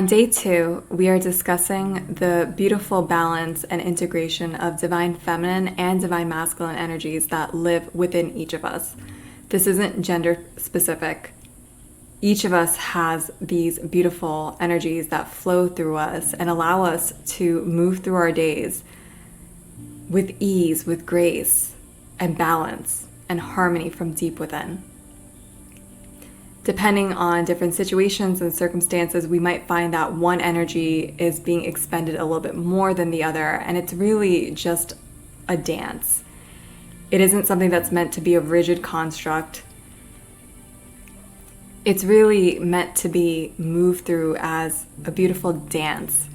On day 2, we are discussing the beautiful balance and integration of divine feminine and divine masculine energies that live within each of us. This isn't gender specific. Each of us has these beautiful energies that flow through us and allow us to move through our days with ease, with grace, and balance and harmony from deep within. Depending on different situations and circumstances, we might find that one energy is being expended a little bit more than the other, and it's really just a dance. It isn't something that's meant to be a rigid construct. It's really meant to be moved through as a beautiful dance.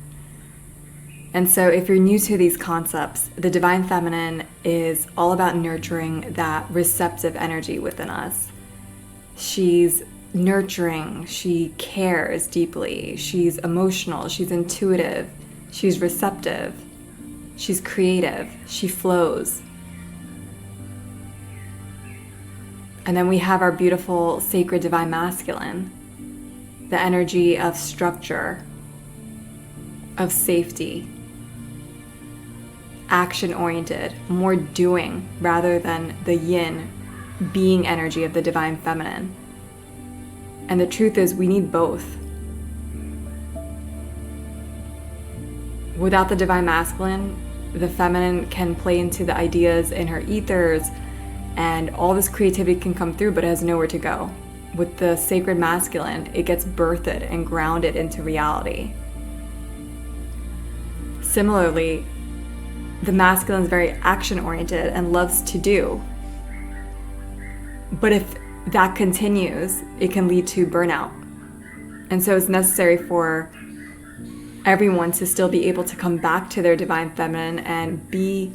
And so if you're new to these concepts, the divine feminine is all about nurturing that receptive energy within us. She's nurturing, she cares deeply, she's emotional, she's intuitive, she's receptive, she's creative, she flows. And then we have our beautiful sacred divine masculine, the energy of structure, of safety, action-oriented, more doing rather than the yin, being energy of the divine feminine. And the truth is, we need both. Without the divine masculine, the feminine can play into the ideas in her ethers, and all this creativity can come through, but it has nowhere to go. With the sacred masculine, it gets birthed and grounded into reality. Similarly, the masculine is very action-oriented and loves to do. But if that continues, it can lead to burnout. And so it's necessary for everyone to still be able to come back to their divine feminine and be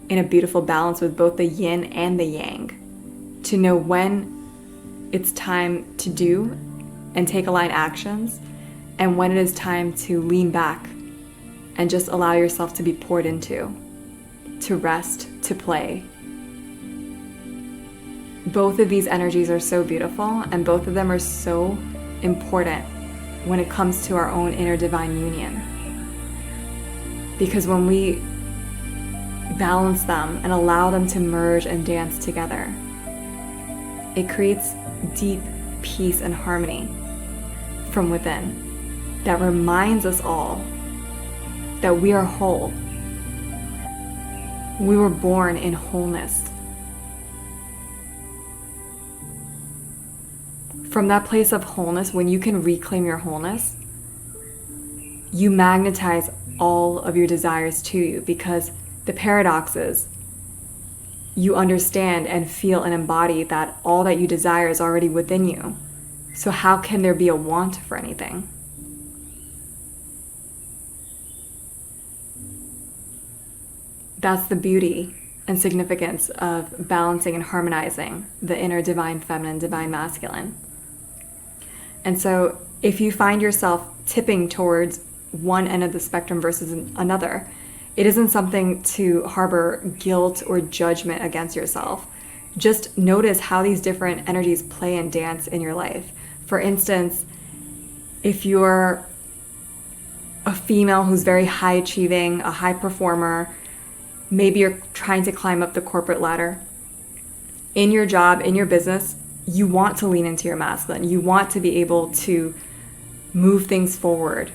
in a beautiful balance with both the yin and the yang, to know when it's time to do and take aligned actions, and when it is time to lean back and just allow yourself to be poured into, to rest, to play. Both of these energies are so beautiful, and both of them are so important when it comes to our own inner divine union. Because when we balance them and allow them to merge and dance together, it creates deep peace and harmony from within that reminds us all that we are whole. We were born in wholeness. From that place of wholeness, when you can reclaim your wholeness, you magnetize all of your desires to you, because the paradox is you understand and feel and embody that all that you desire is already within you. So how can there be a want for anything? That's the beauty and significance of balancing and harmonizing the inner divine feminine, divine masculine. And so if you find yourself tipping towards one end of the spectrum versus another, it isn't something to harbor guilt or judgment against yourself. Just notice how these different energies play and dance in your life. For instance, if you're a female who's very high achieving, a high performer, maybe you're trying to climb up the corporate ladder. In your job, in your business, you want to lean into your masculine. You want to be able to move things forward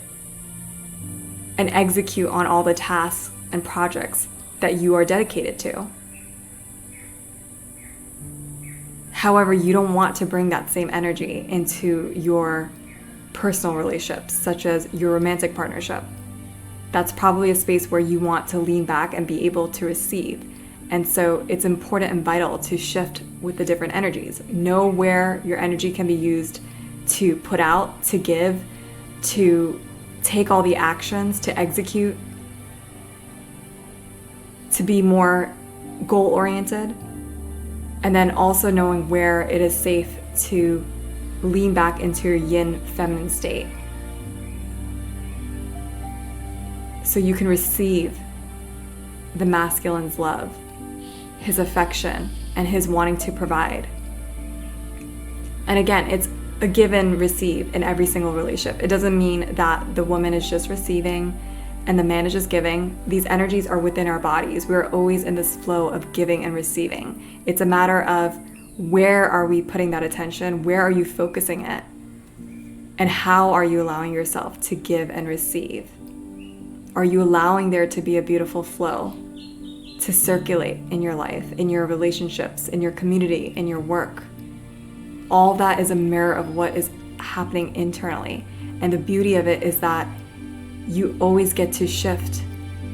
and execute on all the tasks and projects that you are dedicated to. However, you don't want to bring that same energy into your personal relationships, such as your romantic partnership. That's probably a space where you want to lean back and be able to receive. And so it's important and vital to shift with the different energies. Know where your energy can be used to put out, to give, to take all the actions, to execute, to be more goal-oriented, and then also knowing where it is safe to lean back into your yin feminine state, so you can receive the masculine's love, his affection, and his wanting to provide. And again, it's a give and receive in every single relationship. It doesn't mean that the woman is just receiving and the man is just giving. These energies are within our bodies. We're always in this flow of giving and receiving. It's a matter of where are we putting that attention? Where are you focusing it? And how are you allowing yourself to give and receive? Are you allowing there to be a beautiful flow to circulate in your life, in your relationships, in your community, in your work? All that is a mirror of what is happening internally. And the beauty of it is that you always get to shift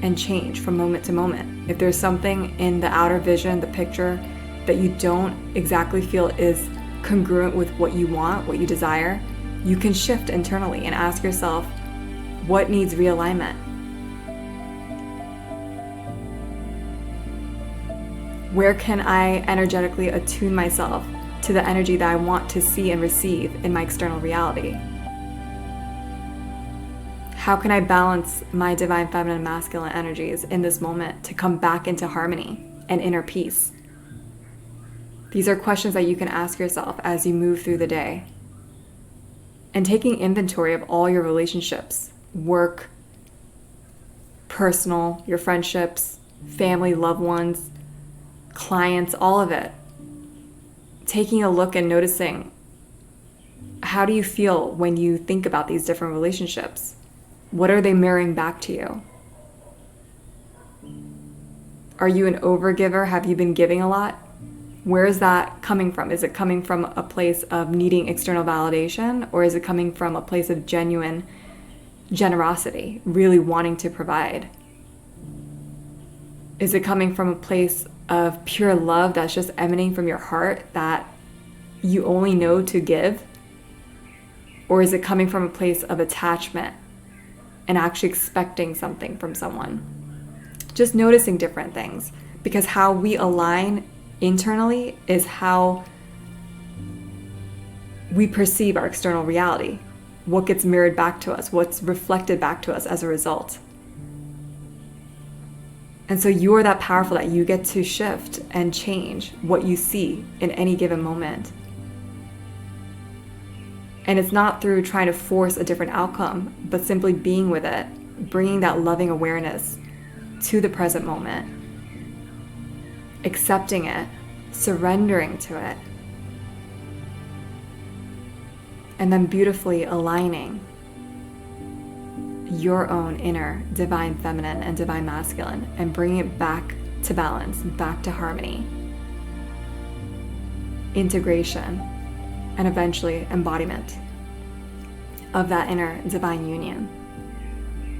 and change from moment to moment. If there's something in the outer vision, the picture, that you don't exactly feel is congruent with what you want, what you desire, you can shift internally and ask yourself, what needs realignment? Where can I energetically attune myself to the energy that I want to see and receive in my external reality? How can I balance my divine feminine and masculine energies in this moment to come back into harmony and inner peace? These are questions that you can ask yourself as you move through the day. And taking inventory of all your relationships, work, personal, your friendships, family, loved ones, clients, all of it. Taking a look and noticing, how do you feel when you think about these different relationships? What are they mirroring back to you? Are you an overgiver? Have you been giving a lot? Where is that coming from? Is it coming from a place of needing external validation, or is it coming from a place of genuine generosity, really wanting to provide? Is it coming from a place of pure love that's just emanating from your heart that you only know to give? Or is it coming from a place of attachment and actually expecting something from someone? Just noticing different things, because how we align internally is how we perceive our external reality, what gets mirrored back to us, what's reflected back to us as a result. And so you are that powerful that you get to shift and change what you see in any given moment. And it's not through trying to force a different outcome, but simply being with it, bringing that loving awareness to the present moment, accepting it, surrendering to it, and then beautifully aligning your own inner divine feminine and divine masculine and bringing it back to balance, back to harmony, integration, and eventually embodiment of that inner divine union,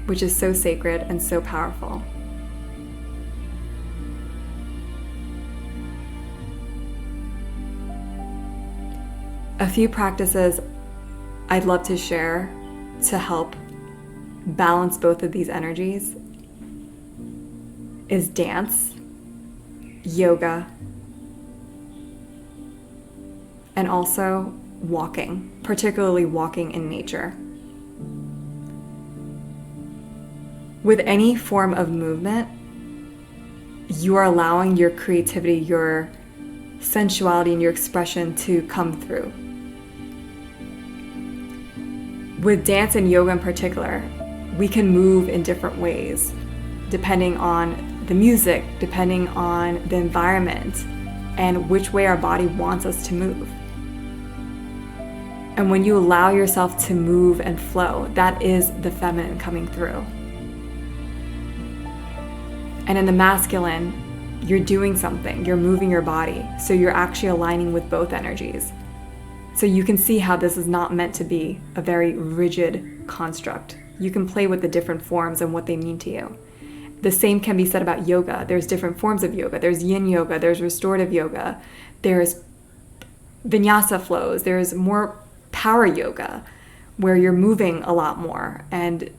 which is so sacred and so powerful. A few practices I'd love to share to help balance both of these energies is dance, yoga, and also walking, particularly walking in nature. With any form of movement, you are allowing your creativity, your sensuality, and your expression to come through. With dance and yoga in particular, we can move in different ways, depending on the music, depending on the environment, and which way our body wants us to move. And when you allow yourself to move and flow, that is the feminine coming through. And in the masculine, you're doing something, you're moving your body, so you're actually aligning with both energies. So you can see how this is not meant to be a very rigid construct. You can play with the different forms and what they mean to you. The same can be said about yoga. There's different forms of yoga. There's yin yoga, there's restorative yoga, there's vinyasa flows, there's more power yoga where you're moving a lot more and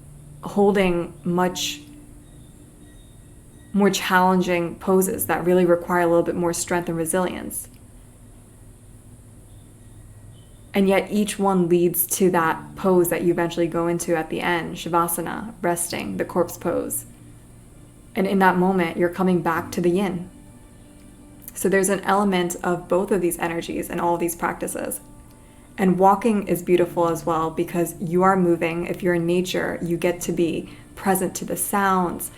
holding much more challenging poses that really require a little bit more strength and resilience. And yet each one leads to that pose that you eventually go into at the end, Shavasana, resting, the corpse pose. And in that moment, you're coming back to the yin. So there's an element of both of these energies in all of these practices. And walking is beautiful as well because you are moving. If you're in nature, you get to be present to the sounds,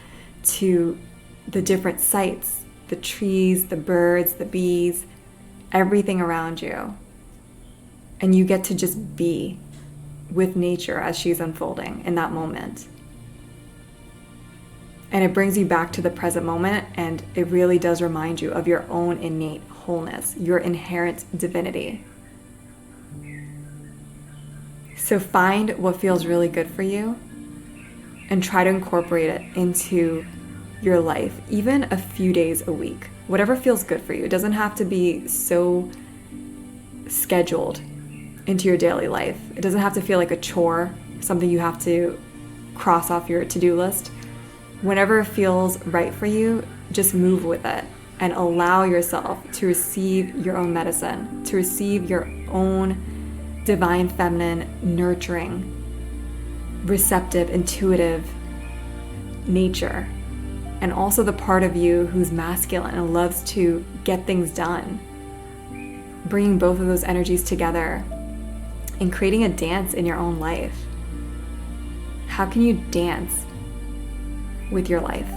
to the different sights, the trees, the birds, the bees, everything around you. And you get to just be with nature as she's unfolding in that moment. And it brings you back to the present moment, and it really does remind you of your own innate wholeness, your inherent divinity. So find what feels really good for you and try to incorporate it into your life, even a few days a week. Whatever feels good for you. It doesn't have to be so scheduled into your daily life. It doesn't have to feel like a chore, something you have to cross off your to-do list. Whenever it feels right for you, just move with it and allow yourself to receive your own medicine, to receive your own divine feminine, nurturing, receptive, intuitive nature. And also the part of you who's masculine and loves to get things done. Bringing both of those energies together and creating a dance in your own life. How can you dance with your life?